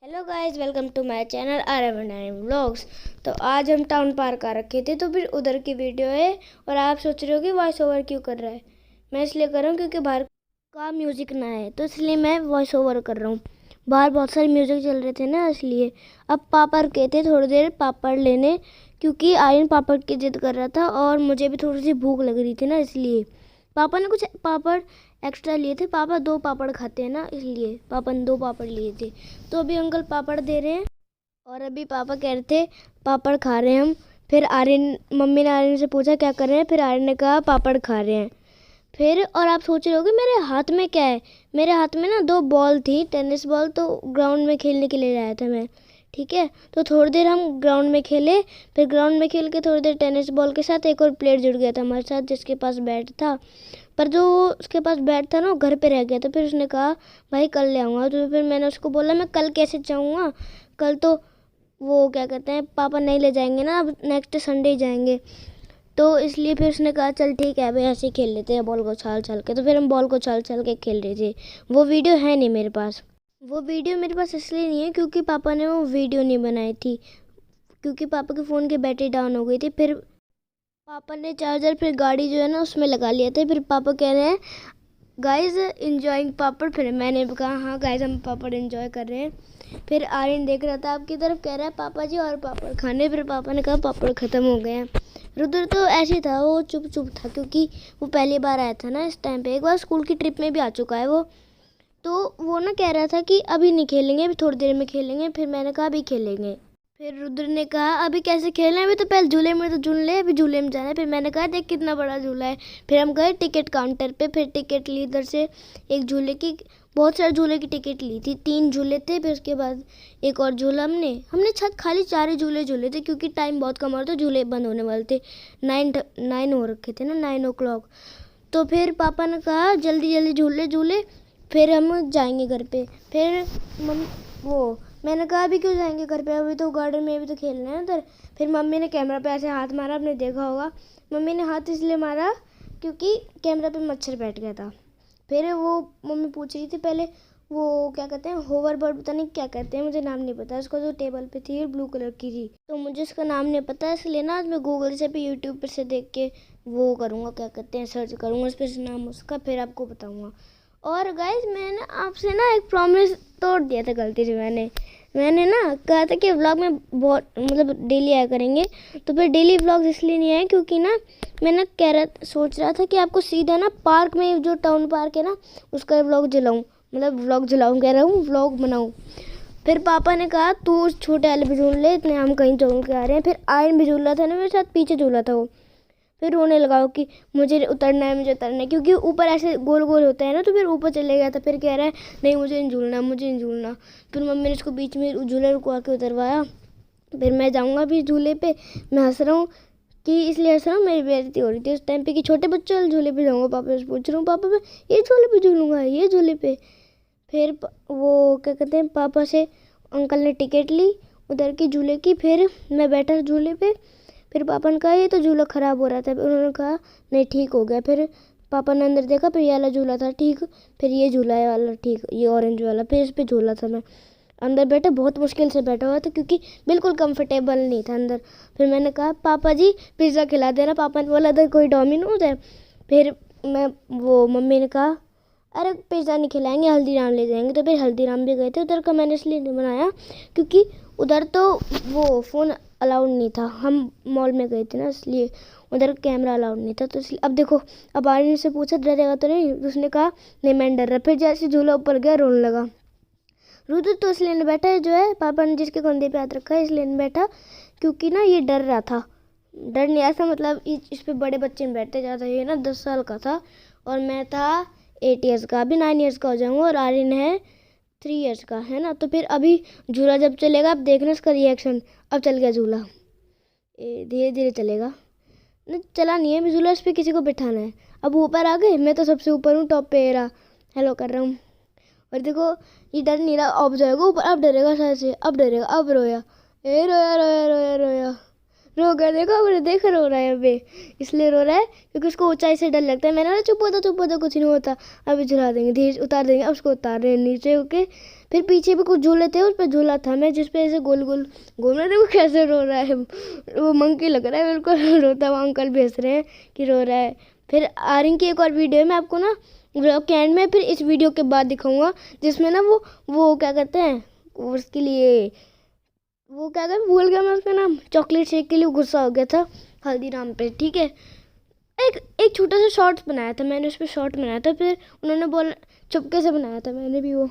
Hello guys, welcome to my channel RM vlogs. तो आज हम टाउन पार्क आ रखे थे, तो फिर उधर की वीडियो है। और आप सोच रहे हो कि वॉइस ओवर क्यों कर रहा है। मैं इसलिए कर रहा हूँ क्योंकि बाहर का म्यूज़िक ना है, तो इसलिए मैं वॉइस ओवर कर रहा हूँ। बाहर बहुत सारे म्यूज़िक चल रहे थे ना, इसलिए। अब पापा कहते थोड़ी देर पापड़ लेने, क्योंकि आर्यन पापड़ की जिद कर रहा था और मुझे भी थोड़ी सी भूख लग रही थी ना, इसलिए पापा ने कुछ पापड़ एक्स्ट्रा लिए थे। पापा 2 पापड़ खाते हैं ना, इसलिए पापा ने 2 पापड़ लिए थे। तो अभी अंकल पापड़ दे रहे हैं और अभी पापा कह रहे थे पापड़ खा रहे हैं हम। फिर आर्यन, मम्मी ने आर्यन से पूछा क्या कर रहे हैं, फिर आर्यन ने कहा पापड़ खा रहे हैं। फिर और आप सोच रहे होगे मेरे हाथ में क्या है। मेरे हाथ में ना 2 बॉल थी, टेनिस बॉल, तो ग्राउंड में खेलने के लिए लाया था मैं। ठीक है, तो थोड़ी देर हम ग्राउंड में खेले। फिर ग्राउंड में खेल के थोड़ी देर टेनिस बॉल के साथ एक और प्लेयर जुड़ गया था हमारे साथ, जिसके पास बैट था। पर जो उसके पास बैट था ना, वो घर पे रह गया था। फिर उसने कहा भाई कल ले आऊँगा। तो फिर मैंने उसको बोला मैं कल कैसे जाऊँगा, कल तो वो क्या कहते हैं पापा नहीं ले जाएंगे ना, अब नेक्स्ट संडे ही जाएंगे। तो इसलिए फिर उसने कहा चल ठीक है भाई, ऐसे ही खेल लेते हैं बॉल को छाल छाल के। तो फिर हम बॉल को छाल छाल के खेल रहे थे। वो वीडियो है नहीं मेरे पास। वो वीडियो मेरे पास इसलिए नहीं है क्योंकि पापा ने वो वीडियो नहीं बनाई थी, क्योंकि पापा के फ़ोन की बैटरी डाउन हो गई थी। फिर पापा ने चार्जर फिर गाड़ी जो है ना उसमें लगा लिया था। फिर पापा कह रहे हैं गाइस इंजॉइंग पापड़। फिर मैंने भी कहा हाँ गाइस हम पापड़ एंजॉय कर रहे हैं। फिर आर्यन देख रहा था आपकी तरफ, कह रहा है पापा जी और पापड़ खाने। फिर पापा ने कहा पापड़ ख़त्म हो गए हैं। रुद्र तो ऐसे ही था, वो चुप चुप था, क्योंकि वो पहली बार आया था ना इस टाइम पे। एक बार स्कूल की ट्रिप में भी आ चुका है वो। तो वो ना कह रहा था कि अभी नहीं खेलेंगे, अभी थोड़ी देर में खेलेंगे। फिर मैंने कहा अभी खेलेंगे। फिर रुद्र ने कहा अभी कैसे खेलना है, अभी तो पहले झूले में तो झूल ले, अभी झूले में जाना है। फिर मैंने कहा देख कितना बड़ा झूला है। फिर हम गए टिकट काउंटर पे, फिर टिकट ली इधर से एक झूले की, बहुत सारे झूले की टिकट ली थी। 3 झूले थे, फिर उसके बाद एक और झूला हमने छत खाली 4 ही झूले झूले थे, क्योंकि टाइम बहुत कम हो रहा था, झूले बंद होने वाले थे। 9 हो रखे थे ना, 9 o'clock। तो फिर पापा ने कहा जल्दी जल्दी झूले झूले, फिर हम जाएंगे घर पे। फिर मैंने कहा अभी क्यों जाएंगे घर पे, अभी तो गार्डन में, अभी तो खेलना है उधर। फिर मम्मी ने कैमरा पे ऐसे हाथ मारा, आपने देखा होगा। मम्मी ने हाथ इसलिए मारा क्योंकि कैमरा पे मच्छर बैठ गया था। फिर वो मम्मी पूछ रही थी पहले, वो क्या कहते हैं होवर बर्ड, पता नहीं क्या कहते हैं, मुझे नाम नहीं पता उसका, जो टेबल पे थी ब्लू कलर की थी, तो मुझे उसका नाम नहीं पता। इसलिए ना आज मैं गूगल से भी यूट्यूब पर से देख के वो करूँगा, क्या कहते हैं सर्च करूँगा उस पर नाम उसका, फिर आपको बताऊँगा। और गाइज मैंने आपसे ना एक प्रॉमिस तोड़ दिया था गलती से। मैंने ना कहा था कि व्लॉग में बहुत डेली आया करेंगे। तो फिर डेली व्लॉग्स इसलिए नहीं आए क्योंकि ना मैं ना सोच रहा था कि आपको सीधा ना पार्क में, जो टाउन पार्क है ना, उसका व्लॉग कह रहा हूँ व्लॉग बनाऊँ। फिर पापा ने कहा तू छोटे वाले भी झूल ले, इतने हम कहीं झूल के आ रहे हैं। फिर आयन भी झूला था ना मेरे साथ, पीछे झूला था वो। फिर रोने लगा कि मुझे उतरना है, मुझे उतरना है, क्योंकि ऊपर ऐसे गोल गोल होता है ना, तो फिर ऊपर चले गया था। फिर कह रहा है नहीं मुझे नहीं झूलना, मुझे नहीं झूलना। फिर मम्मी ने उसको बीच में झूले रुकवा के उतरवाया। फिर मैं जाऊँगा भी झूले पे। मैं हंस रहा हूँ कि इसलिए हंस रहा हूँ, मेरी बेइज्जती हो रही थी उस टाइम पे कि छोटे बच्चे वाले झूले पे जाऊँगा। पापा से पूछ रहा हूँ पापा मैं ये झूले पे झूलूँगा, ये झूले पे। फिर वो क्या कहते हैं पापा से अंकल ने टिकट ली उधर की झूले की। फिर मैं बैठा झूले पे। फिर पापा ने कहा ये तो झूला ख़राब हो रहा था, उन्होंने कहा नहीं ठीक हो गया। फिर पापा ने अंदर देखा, फिर ये वाला झूला था ठीक, फिर ये झूला है वाला ठीक, ये ऑरेंज वाला। फिर इस पर झूला था। मैं अंदर बैठा, बहुत मुश्किल से बैठा हुआ था क्योंकि बिल्कुल कंफर्टेबल नहीं था अंदर। फिर मैंने कहा पापा जी पिज़्ज़ा खिला देना। पापा ने बोला इधर कोई डोमिनोज है। फिर मम्मी ने कहा अरे पिज़्ज़ा नहीं खिलाएंगे, हल्दीराम ले जाएंगे। तो फिर हल्दीराम भी गए थे। उधर का मैंने इसलिए नहीं बनाया क्योंकि उधर तो वो फ़ोन अलाउड नहीं था, हम मॉल में गए थे ना, इसलिए उधर कैमरा अलाउड नहीं था। तो इसलिए अब देखो, अब आर्यन से पूछा डरेगा तो नहीं, उसने कहा नहीं मैं डर रहा। फिर जैसे झूला ऊपर गया रोने लगा। रुद्र तो इसलिए नहीं बैठा है, जो है पापा ने जिसके कंधे पे हाथ रखा है इसलिए नहीं बैठा, क्योंकि ना ये डर रहा था। डर नहीं ऐसा मतलब इस पे बड़े बच्चे में बैठते जाता। ये ना 10 साल का था और मैं था 8 years का, अभी 9 years का हो जाऊँगा। और आर्यन है 3 years का, है ना। तो फिर अभी झूला जब चलेगा अब देखना इसका रिएक्शन। अब चल गया झूला, धीरे धीरे चलेगा। नहीं चला नहीं है अभी झूला, इस पर किसी को बिठाना है। अब ऊपर आ गए, मैं तो सबसे ऊपर हूँ, टॉप पे रहा, हेलो कर रहा हूँ। और देखो ये डर नहीं रहा, अब जाएगा ऊपर, अब डरेगा शायद से, अब डरेगा, अब रोया, रोया रोया रोया रोया, रो गया। देखो अब देख रो रहा है अभी, इसलिए रो रहा है क्योंकि उसको ऊंचाई से डर लगता है। मैंने बोला चुप होता कुछ नहीं होता, अभी झुला देंगे, धीरे उतार देंगे। अब उसको उतार रहे हैं नीचे होके, फिर पीछे भी कुछ झूले थे, उस पर झूला था मैं जिस पे ऐसे गोल गोल घूम रहे थे। वो कैसे रो रहा है, वो मंकी लग रहा है बिल्कुल रोता हुआ। अंकल भी हंस रहे हैं कि रो रहा है। फिर आर्यन की एक और वीडियो है, मैं आपको ना ब्लॉग के एंड में फिर इस वीडियो के बाद दिखाऊंगा, जिसमें ना वो क्या कहते हैं, उसके लिए वो क्या कहते, भूल गया मैं उसका नाम। चॉकलेट शेक के लिए गुस्सा हो गया था हल्दीराम पे, ठीक है। एक छोटा सा शॉर्ट्स बनाया था मैंने, उस पर शॉर्ट बनाया था। फिर उन्होंने बोला, चुपके से बनाया था मैंने भी वो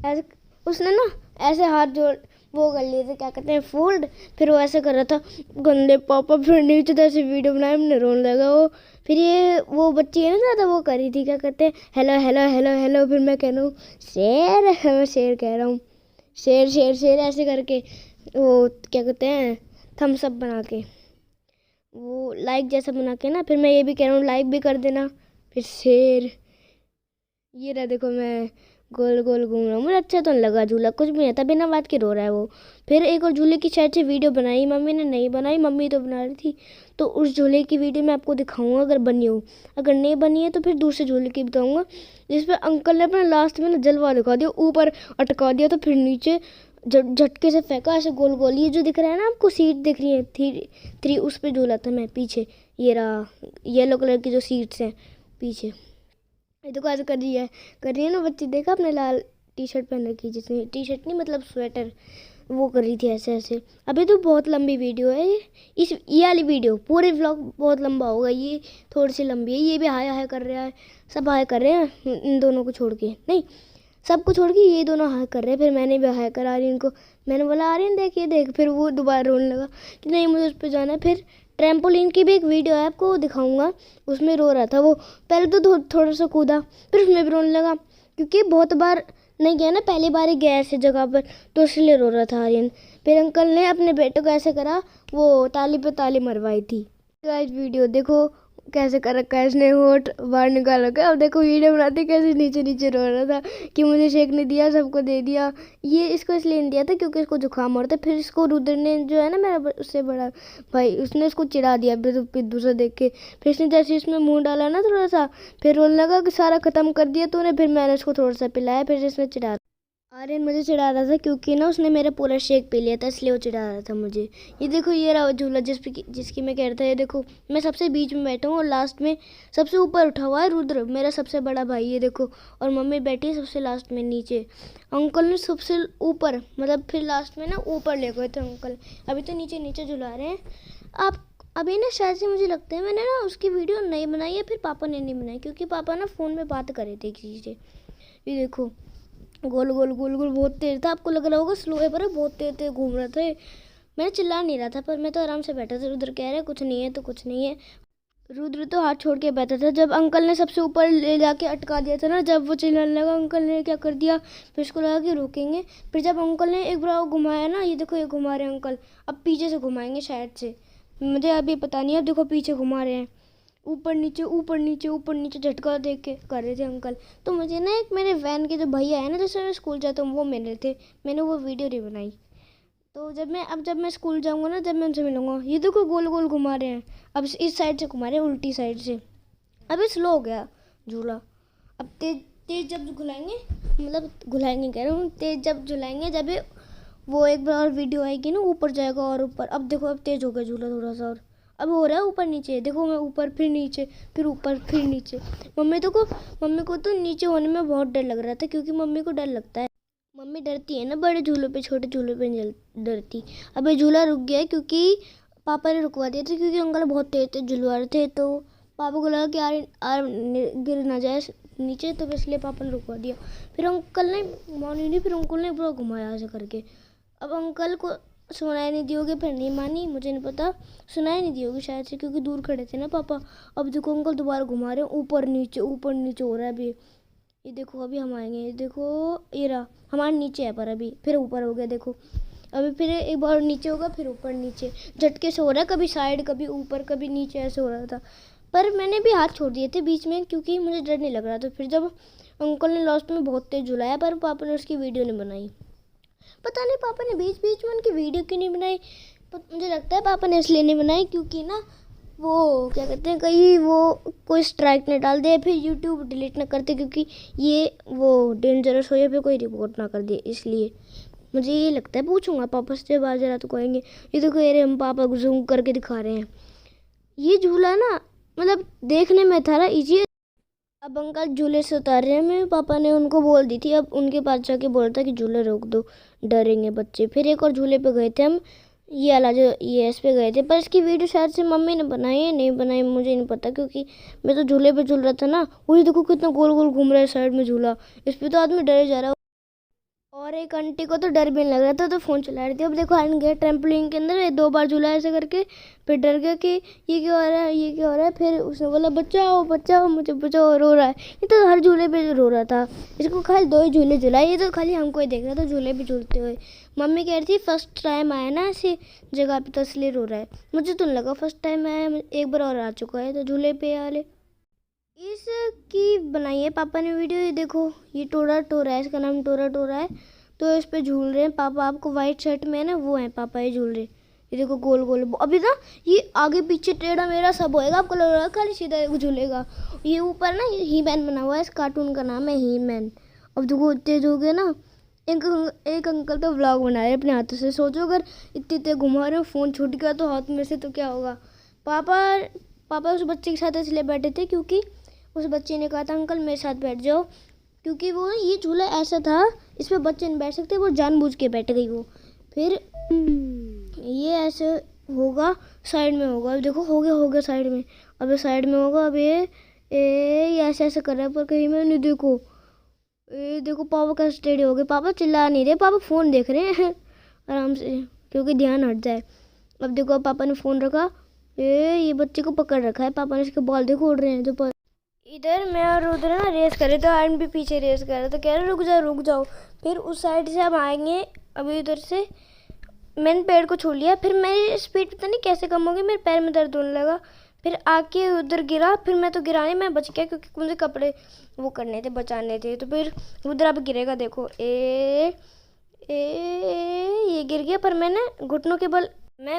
ऐसे। उसने ना ऐसे हाथ जोड़ वो कर लिए थे, क्या कहते हैं, फोल्ड। फिर वो ऐसे कर रहा था, गंदे पापा। फिर नीचे तो ऐसे वीडियो बनाया, मैंने रोने लगा। वो फिर ये वो बच्ची है ना ज़्यादा, वो करी थी, क्या कहते हैं, हेलो हेलो हेलो हेलो। फिर मैं कह रहा हूँ शेर, मैं शेर कह रहा हूँ, शेर शेर शेर ऐसे करके, वो क्या कहते हैं, थम्स अप बना के, वो लाइक जैसा बना के ना। फिर मैं ये भी कह रहा हूँ लाइक भी कर देना। फिर शेर, ये रहा देखो, मैं गोल गोल घूम रहा हूँ। मुझे अच्छा तो नहीं लगा झूला, कुछ भी नहीं था, बिना बात के रो रहा है वो। फिर एक और झूले की शायद से वीडियो बनाई, मम्मी ने नहीं बनाई, मम्मी तो बना रही थी। तो उस झूले की वीडियो मैं आपको दिखाऊंगा अगर बनी हो। अगर नहीं बनी है तो फिर दूसरे झूले की बताऊंगा, जिसपे अंकल ने अपना लास्ट में ना जलवा दिखा दिया, ऊपर अटका दिया तो फिर नीचे झटके से फेंका ऐसे गोल गोल। ये जो दिख रहा है ना आपको, सीट दिख रही है थ्री, उस पर झूला था मैं पीछे। ये रहा येलो कलर की जो सीट्स हैं पीछे। ये देखो ऐसे कर रही है ना बच्ची, देखा अपने लाल टी शर्ट पहन रखी, जिसने टी शर्ट नहीं मतलब स्वेटर, वो कर रही थी ऐसे ऐसे। अभी तो बहुत लंबी वीडियो है ये वाली वीडियो, पूरे व्लॉग बहुत लंबा होगा, ये थोड़ी सी लंबी है। ये भी हाय हाय कर रहा है, सब हाय कर रहे हैं इन दोनों को छोड़ के, नहीं सबको छोड़ के ये दोनों हाय कर रहे हैं। फिर मैंने भी हाय करा रही इनको, मैंने बोला आर्यन देख ये देख। फिर वो दोबारा रोने लगा कि नहीं मुझे उस पर जाना है। फिर ट्रैम्पोलिन की भी एक वीडियो है, आपको दिखाऊंगा, उसमें रो रहा था वो। पहले तो थोड़ा सा कूदा, फिर उसमें भी रोने लगा, क्योंकि बहुत बार नहीं गया ना, पहली बार ही गया ऐसे जगह पर, तो इसलिए रो रहा था आर्यन। फिर अंकल ने अपने बेटे को ऐसे करा, वो ताली पे ताली मरवाई थी। गाइस वीडियो देखो कैसे कर रखा है इसने, होठ बाहर निकाल रखा है। अब देखो वीडियो बनाते कैसे नीचे नीचे रो रहा था कि मुझे शेक नहीं दिया, सबको दे दिया। ये इसको इसलिए नहीं दिया था क्योंकि इसको जुकाम हो रहा था। फिर इसको रुद्र ने, जो है ना मेरा उससे बड़ा भाई, उसने इसको चिढ़ा दिया पिद्दू सा देख के। फिर इसने जैसे इसमें मुँह डाला ना थोड़ा सा, फिर रोने लगा कि सारा ख़त्म कर दिया तूने। फिर मैंने इसको थोड़ा सा पिलाया, फिर इसमें चिढ़ा, आर्यन मुझे चिढ़ा रहा था क्योंकि ना उसने मेरा पूरा शेक पी लिया था, इसलिए वो चिढ़ा रहा था मुझे। ये देखो ये रहा झूला जिसकी मैं कह रहा था। ये देखो मैं सबसे बीच में बैठा हूँ और लास्ट में सबसे ऊपर उठा हुआ है रुद्र, मेरा सबसे बड़ा भाई, ये देखो। और मम्मी बैठी है सबसे लास्ट में नीचे। अंकल ने सबसे ऊपर, मतलब फिर लास्ट में ना ऊपर ले गए थे अंकल। अभी तो नीचे नीचे झुला रहे हैं। आप अभी ना शायद से मुझे लगता है मैंने ना उसकी वीडियो नहीं बनाई है, फिर पापा ने नहीं बनाई, क्योंकि पापा ना फ़ोन में बात कर रहे थे किसी से। ये देखो गोल गोल गोल गोल बहुत तेज था, आपको लग रहा होगा स्लो है, पर बहुत तेज तेज घूम रहा था। मैं चिल्ला नहीं रहा था, पर मैं तो आराम से बैठा था। रुद्र कह रहे कुछ नहीं है तो कुछ नहीं है। रुद्र तो हाथ छोड़ के बैठा था। जब अंकल ने सबसे ऊपर ले जाके अटका दिया था ना, जब वो चिल्लाने लगा, अंकल ने क्या कर दिया, फिर उसको लगा कि रोकेंगे। फिर जब अंकल ने एक बार घुमाया ना, ये देखो ये घुमा रहे हैं अंकल, अब पीछे से घुमाएंगे शायद से, मुझे अभी पता नहीं है। अब देखो पीछे घुमा रहे हैं, ऊपर नीचे ऊपर नीचे ऊपर नीचे झटका देख के कर रहे थे अंकल। तो मुझे ना एक मेरे वैन के जो भैया है ना, जैसे मैं स्कूल जाता हूँ, वो मिले थे, मैंने वो वीडियो नहीं बनाई। तो जब मैं स्कूल जाऊँगा ना, जब मैं उनसे मिलूँगा, ये देखो गोल गोल घुमा रहे हैं। अब इस साइड से घुमा रहे हैं, उल्टी साइड से। अभी स्लो हो गया झूला, अब तेज तेज जब घुलाएंगे, मतलब घुलाएंगे कह रहा हूँ, तेज जब झुलाएंगे, जब वो एक बार और वीडियो आएगी ना, ऊपर जाएगा और ऊपर। अब देखो अब तेज हो गया झूला थोड़ा सा, और अब हो रहा है ऊपर नीचे। देखो मैं ऊपर फिर नीचे फिर ऊपर फिर नीचे। मम्मी को तो नीचे होने में बहुत डर लग रहा था, क्योंकि मम्मी को डर लगता है, मम्मी डरती है ना बड़े झूलों पे, छोटे झूलों पे नहीं डरती। अब ये झूला रुक गया है क्योंकि पापा ने रुकवा दिया था, क्योंकि अंकल बहुत तेज तेज झुलवा रहे थे। तो पापा को लगा कि यार गिर ना जाए नीचे, तो इसलिए पापा ने रुकवा दिया। फिर अंकल ने मानी नहीं, फिर अंकल ने पूरा घुमाया ऐसे करके। अब अंकल को सुनाई नहीं दी होगी, फिर नहीं मानी, मुझे नहीं पता, सुनाई नहीं दी होगी शायद से, क्योंकि दूर खड़े थे ना पापा। अब देखो अंकल दोबारा घुमा रहे हैं, ऊपर नीचे हो रहा है अभी। ये देखो अभी हम आएंगे, ये देखो ये रहा हमारे नीचे है, पर अभी फिर ऊपर हो गया। देखो अभी फिर एक बार नीचे होगा, फिर ऊपर नीचे, झटके से हो रहा है, कभी साइड कभी ऊपर कभी नीचे, ऐसे हो रहा था। पर मैंने भी हाथ छोड़ दिए थे बीच में, क्योंकि मुझे डर नहीं लग रहा था। फिर जब अंकल ने लास्ट में बहुत तेज झुलाया, पर पापा ने उसकी वीडियो नहीं बनाई। पता नहीं पापा ने बीच बीच में उनकी वीडियो क्यों नहीं बनाई, मुझे लगता है पापा ने इसलिए नहीं बनाई क्योंकि ना वो क्या कहते हैं, कहीं वो कोई स्ट्राइक न डाल दे, फिर यूट्यूब डिलीट ना करते, क्योंकि ये वो डेंजरस हो या फिर कोई रिपोर्ट ना कर दे। इसलिए मुझे ये लगता है, पूछूंगा पापा से बाद, जरा तो कहेंगे ये देखो ये हम पापा को जूम करके दिखा रहे हैं। ये झूला ना मतलब देखने में था ना इजी। अब अंकल झूले से उतार रहे हैं, मेरे पापा ने उनको बोल दी थी, अब उनके पास जाके बोलता कि झूला रोक दो, डरेंगे बच्चे। फिर एक और झूले पे गए थे हम, ये वाला जो ये इस पे गए थे, पर इसकी वीडियो शायद से मम्मी ने बनाई है, नहीं बनाई मुझे नहीं पता, क्योंकि मैं तो झूले पे झूल रहा था ना। वही देखो कितना गोल गोल घूम रहा है साइड में झूला, इस पे तो आदमी डरे जा रहा है। और एक आंटी को तो डर भी नहीं लग रहा था, तो फ़ोन चला रही थी। अब देखो आंटी गए ट्रैम्पोलिन के अंदर, 2 बार झूला ऐसे करके, फिर डर गया कि ये क्या हो रहा है, ये क्या हो रहा है। फिर उसने बोला बचाओ बचाओ मुझे बचाओ, रो रहा है। ये तो हर झूले पे रो रहा था, इसको खाली 2 ही झूले झुलाए, ये तो खाली हमको ही देख रहा था झूले पे झूलते हुए। मम्मी कह रही थी फर्स्ट टाइम आया ना ऐसी जगह पे, तो इसलिए रो रहा है। मुझे तो नहीं लगा फर्स्ट टाइम आया, एक बार और आ चुका है तो झूले पे वाले। इसकी बनाई है पापा ने वीडियो, ये देखो ये टोरा टोरा है, इसका नाम टोरा टोरा है। तो इस पे झूल रहे हैं पापा, आपको वाइट शर्ट में है ना वो है पापा, ये झूल रहे। ये देखो गोल गोल, अभी ना ये आगे पीछे टेढ़ा मेरा सब होएगा, आपको लग रहा है खाली सीधा झूलेगा। ये ऊपर ना ही मैन बना हुआ है, इस कार्टून का नाम है ही मैन। अब देखो तेज हो गए ना, एक अंकल तो व्लॉग बना रहे अपने हाथों से। सोचो अगर इतने इतने घुमा रहे हो, फ़ोन छूट गया तो हाथ में से तो क्या होगा। पापा उस बच्चे के साथ इसलिए बैठे थे क्योंकि उस बच्चे ने कहा था अंकल मेरे साथ बैठ जाओ, क्योंकि वो ये झूला ऐसा था इस पर बच्चे नहीं बैठ सकते, वो जानबूझ के बैठ गई वो। फिर ये ऐसे होगा, साइड में होगा, अब देखो हो गया साइड में, अब ये साइड में होगा। अब ये ऐसे ऐसे कर रहा है, पर कहीं में नहीं। देखो पापा का स्टेडी हो गए, पापा चिल्ला नहीं रहे, पापा फ़ोन देख रहे हैं आराम से, क्योंकि ध्यान हट जाए। अब देखो अब पापा ने फ़ोन रखा, ये बच्चे को पकड़ रखा है पापा ने, इसके बाल देखो उड़ रहे हैं। तो इधर मैं और उधर ना रेस कर रहे थे, आर्यन भी पीछे रेस कर रहा था, कह रहे रुक जाओ। फिर उस साइड से हम आएंगे, अभी उधर से मैंने पेड़ को छू लिया, फिर मेरी स्पीड पता नहीं कैसे कम हो गई, मेरे पैर में दर्द होने लगा। फिर आके उधर गिरा, फिर मैं तो गिरा नहीं, मैं बच गया क्योंकि मुझे कपड़े वो करने थे, बचाने थे। तो फिर उधर अब गिरेगा, देखो ये गिर गया, पर मैं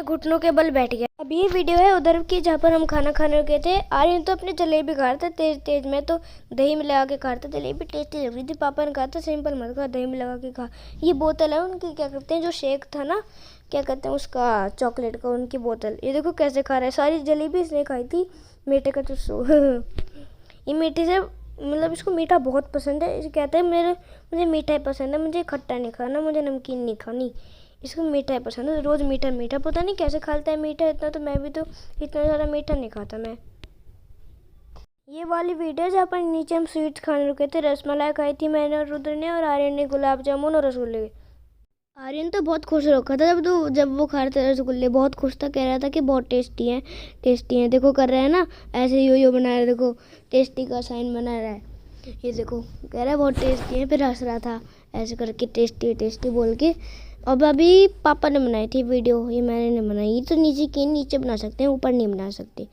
घुटनों के बल बैठ गया। अब ये वीडियो है उधर की जहाँ पर हम खाना खाने गए थे। आर्यन तो अपनी जलेबी खा रहा था तेज, मैं तो दही में लगा के खा रहा था, जलेबी टेस्टी लग रही थी। पापा ने कहा था सिंपल मत खा, दही में लगा के खा। ये बोतल है उनकी, क्या करते हैं जो शेक था ना, क्या कहते हैं उसका, चॉकलेट का, उनकी बोतल। ये देखो कैसे खा रहा है, सारी जलेबी इसने खाई थी, मीठे का चुस्सू। ये मीठे से मतलब इसको मीठा बहुत पसंद है, इसे कहते हैं मुझे मीठा ही पसंद है, मुझे खट्टा नहीं खाना, मुझे नमकीन नहीं खानी, इसको मीठा ही पसंद है। रोज़ मीठा, पता नहीं कैसे खाता है मीठा इतना, तो मैं भी तो इतना ज़्यादा मीठा नहीं खाता मैं। ये वाली वीडियो जहाँ पर नीचे हम स्वीट्स खाने रुके थे, रसमलाई खाई थी मैंने और रुद्र ने, और आर्यन ने गुलाब जामुन और रसगुल्ले। आर्यन तो बहुत खुश रखा था जब वो खा रहे थे रसगुल्ले, बहुत खुश था, कह रहा था कि बहुत टेस्टी हैं। देखो कर रहा है ना ऐसे, यो बना रहा है, देखो टेस्टी का साइन बना रहा है, ये देखो कह रहा है बहुत टेस्टी है, फिर हंस रहा था ऐसे करके टेस्टी बोल के। अब अभी पापा ने बनाई थी वीडियो, ये मैंने नहीं बनाई। ये तो नीचे बना सकते हैं, ऊपर नहीं बना सकते।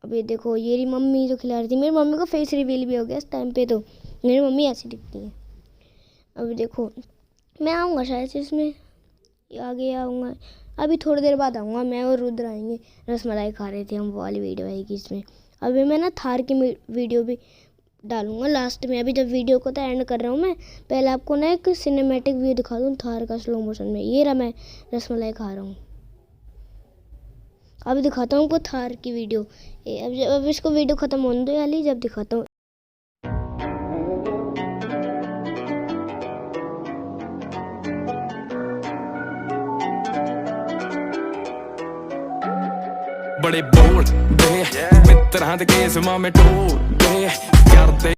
अब ये देखो ये मम्मी जो खिला रही थी, मेरी मम्मी का फेस रिवील भी हो गया इस टाइम पे, तो मेरी मम्मी ऐसी दिखती है। अब देखो मैं आऊँगा शायद से इसमें, आगे आऊँगा, अभी थोड़ी देर बाद आऊँगा, मैं और रुद्र आएंगे। रसमलाई खा रहे थे हम, वो वाली वीडियो आएगी इसमें। अभी मैं ना थार की वीडियो भी डालूंगा लास्ट में। अभी जब वीडियो को तो एंड कर रहा हूँ मैं, पहले आपको ना एक सिनेमैटिक व्यू दिखा दूँ थार का स्लो मोशन में। ये रहा मैं रसमलाई खा रहा हूँ, अभी दिखाता हूँ आपको थार की वीडियो। अब इसको वीडियो ख़त्म होने दो याली, जब दिखाता हूँ। बड़े बोल दे मित्रां दे केस मामे टोल दे करदे